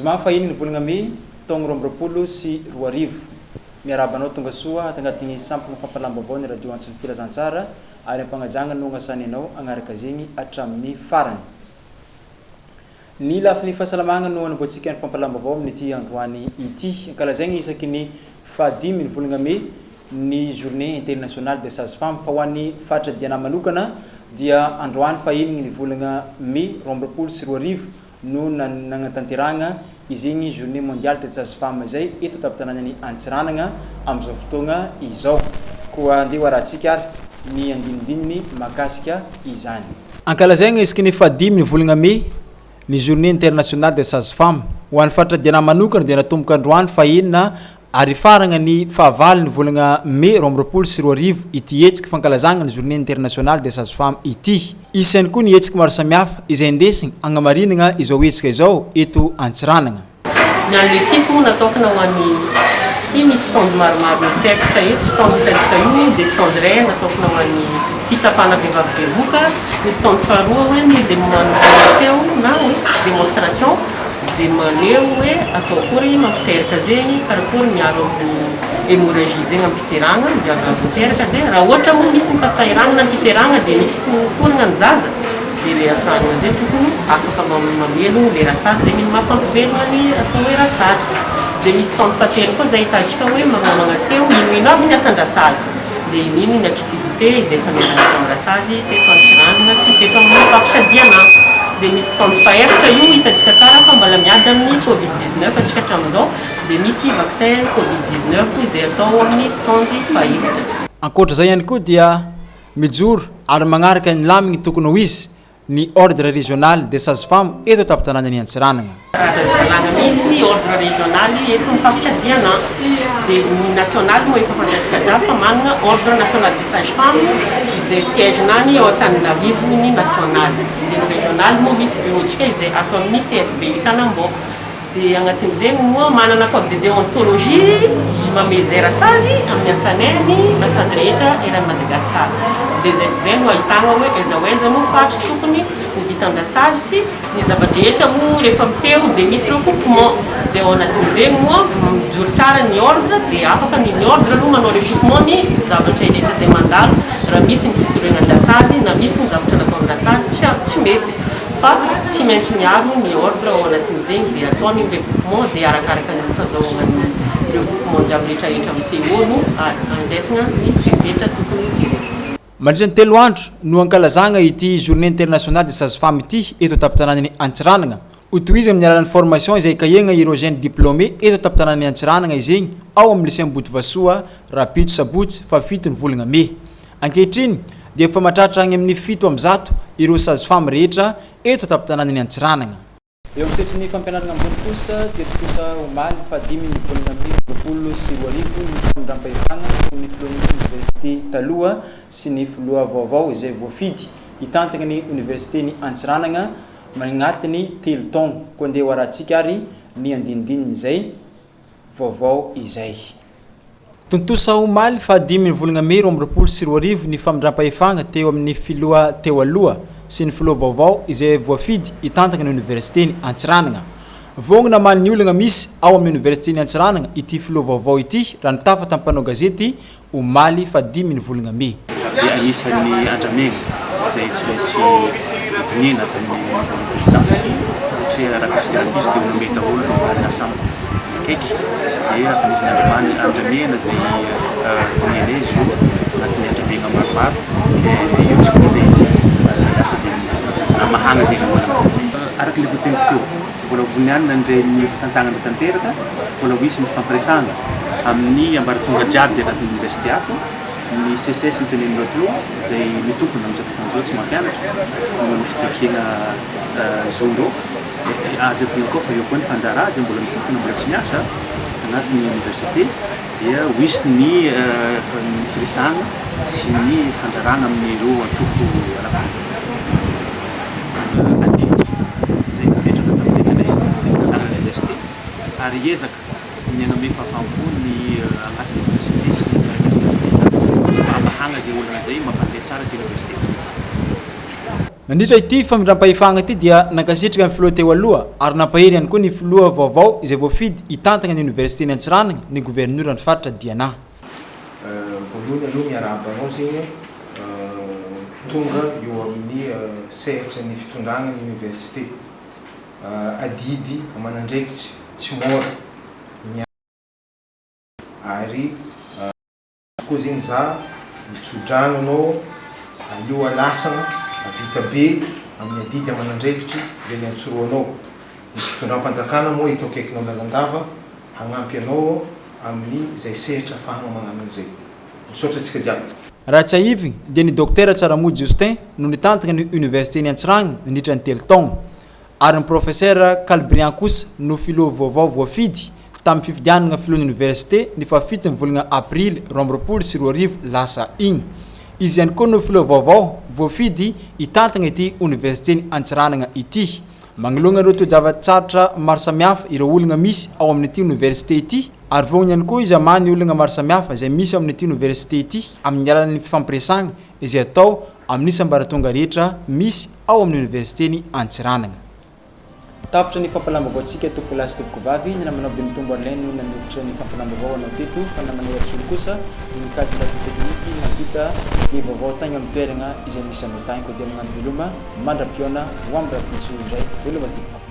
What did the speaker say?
Zoma fahiny ny volagna mi taogno 2024 miarabanao tonga soa tagnatin'ny sampagna fampalambavao ny radio antsony filazantsara ary ampagnajagna no agnasany anao agnaraka zegny hatramin'ny farany. Ny lafin'ny fahasalamagna no anamboatsika ny fampalambavao amin'ity androany ity. Ankalazaigny isaky ny fahadimy ny volagna me ny journée internationale des sages-femmes fa ho an'ny fahatradiana manokana dia androany fahinigny ny volagna me 2024 no nagnatanteragna izigny journée mondiale des sages-femmes zay eto tapitanany Antsiranana am'izao fotoagna izao koa andeha arahantsika ary ny andinindininy makasika izany. Ankalazaigny isaky ny fahadimy ny volagna me ny journée internationale des sages-femmes ho an'ny fahatradiana manokana dia natomboka androany fahenina ary faragna ny fahavalo ny volagna me 2024 ity hetsika fankalazagna ny journée internationale des sages-femmes ity. Isany koa ny hetsika maro samihafa izay indesigny agnamarinagna izao hetsika izao eto Antsiranana. Ny anlesisy moa natokana ho an'ny misy stand maromaro miserta eto, stand hitantsika io dia stand iray natokana ho an'ny fitsapana vehivavy bevoka, ny stand faharoa hoe ny démonstration na hoe démonstration dia maneho hoe atao akory mampiteraka zegny karakory miaro amin'ny hémorragie zegny ampiteragna miaro miteraka dia raha ohatra moa misy fahasairagna na mpiteragna dia misy tonana ny zaza dia le atanana zay tokony afaka mamelogno le rasazy zegny mampampivelogna ny atao hoe rasazy. Dia misy stand fahatelo koa zay hitantsika hoe magnaseho ino aby ny asan-drasazy dia inino ny activité izay famerana amin'ny rasazy teto Antsiranana sy teto amin'ny fampisadiana. Dia misy stand faefatra io hitantsika tsara fa mbola miady amin'ny Covid-19 atsika hatramin'izao dia misy vaccin Covid-19 izay atao amin'ny stand faefatra. Ankoatra zay ihany koa dia mijoro ary magnaraka ny lamigny tokony ho izy ny ordre régional des sages-femmes eto tapitananany Antsiranana. Raha misy ny ordre régional eto Ampasadiana dia ny national moa efa fantatsika drafy fa manana ordre national des sages-femmes izay siège-nany ao Antananarivo ny national. Dia ny régional moa misy bureautsika izay atao amin'ny CSB Tanambo. Dia agnatin'izegny moa manana code de déontologie mamezay rasazy amin'ny asaneny rasazy rehetra eran'ny Madagasikara. Dia zay sy zay no ahitagna hoe aiza ho aiza no faritry tokony ho vitan-drasazy sy ny zavadrehetra moa rehefa miseho dia misy recoupement. Dia ao anatin'izegny moa mijoro tsara ny ordre dia afaka ny ordre no manao recoupement ny zavatra rehetra izay mandalo raha misy ny fitoroenan-drasazy na misy ny zavatra nataon-drasazy tsy mety. Fa tsy maintsy miaro ny ordre ao anatin'izegny dia ataony recoupement dia arakaraka ny fahazahoana ny recoupement jiaby rehetrarehetra miseho no andesina ny rehetra tokony hiresy. Mandritra ny telo andro no ankalazagna ity journée internationale des sages-femmes ity eto tapitananany Antsiranana. Utoizy amin'ny alalan'ny formation izay kahegna ireo jeune diplômé eto tapitananany Antsiranana izegny ao amin'ny lycée Botovasoa Rapito Sabotsy fa fito ny volagna me. Ankehitriny dia efa mahatratra agny amin'ny 700 ireo sages-femmes rehetra eto tapitananany Antsiranana. Eo amin'ny setrin'ny fampianarana ambony kosa dia kosa omaly fahadimy ny volagna me 2024 ny famindram-pahefagna ny filohan'ny université taloha sy ny filoha vaovao izay voafidy hitantagna ny université ny Antsiranana magnatiny 3 taogno koa andeha ho arahantsika ary ny andinindininy izay vaovao izay. Tontosa omaly fahadimy ny volagna me 2024 ny famindram-pahefagna teo amin'ny filoha teo aloha sy ny filoha vaovao izay voafidy hitantagna ny université ny Antsiranana. Vognona mali ny olagna misy ao amin'ny université ny Antsiranana ity filoha vaovao ity raha nitafa tampanao gazety omaly fahadimy ny volagna me. Isan'ny andramegna izay tsy maintsy dinina tamin'ny présidence satria raha considérabisy dia olona mety daholo no miarina sambo akaiky dia anisany andramegna zay dinina izy io agnatin'ny andramegna maromaro dia io tsy koa izy asa zegny mahana zegny olona zay. Araka le voateny teo mbola vonianina ndreny fitantagnana tanteraka mbola ho isy ny fampiresana amin'ny ambaratonga jiaby anatin'ny université ato. Ny CSS ny teneninao taloha izay mitokona amin'izao fotoana tsy mampianatra no ny fitekena zoro aza tegna koa fa eo koa ny fandrara azy mbola mitokona mbola tsy miasa anatin'ny université dia ho isy ny firesana sy ny fandrarana amin'ireo antoko alapana. Adidy izay napetraka tamin'ny fitantagnana université ary ezaka ny agname fahafaham-po ny agnatin'ny université sy ny mahanga zay olona zay mampandeha tsara ty université. Nandritra ity famindram-pahefagna ity dia nankasitrika amin'ny filoha teo aloha ary nampahery ihany koa ny filoha vaovao izay voafidy hitantana ny université ny Antsiranana ny gouverneur ny faritra Diana. Voalohany aloha miarabanao zegny tonga eo amin'ny sehatra ny fitondrana ny université adidy aman'andraikitry tsy mora ary koa zegny za mitsodrano anao aleo alasana vita be amin'ny adidy aman'andraikitry zay ny antsoroanao ny fitondram-panjakana moa hita akaikinao lalandava hagnampy anao amin'ny zay sehatra afahana magnano an'izay misaotra antsika jiaby. Raha tsy ahivy dia ny docteur Tsaramody Justin no nitantana ny université ny Antsiranana nandritra ny 3 taogno ary ny professeur Calbrian kosa no filoha vaovao voafidy tamin'ny fifidianana filohan'ny université ny fafito ny volana aprily 2024 lasa igny. Izy ihany koa no filoha vaovao voafidy hitantana ity université ny Antsiranana ity. Magnoloana ireo toe-java-tsaratra maro samihafa ireo olona misy ao amin'ity université ity ary vognony ihany koa izy amany olona maro samihafa izay misy ao amin'ity université ity amin'ny alalan'ny fifampiresagna izay atao amin'ny isam-baratonga rehetra misy ao amin'ny université ny Antsiranana. Tapitra ny fampalambavaotsika tompoko lasy tompoko vavy ny namanao be mitombo alainy no nanokatra ny fampalambavao anao teto fa namanao erisolo kosa ny mikajy laty tekniky nampita ny vaovao tagny amin'ny toerana izay misy amin'ny tagny koa dia magnano veloma mandra-piona ho amin'ny rapitso indray veloma tompoko.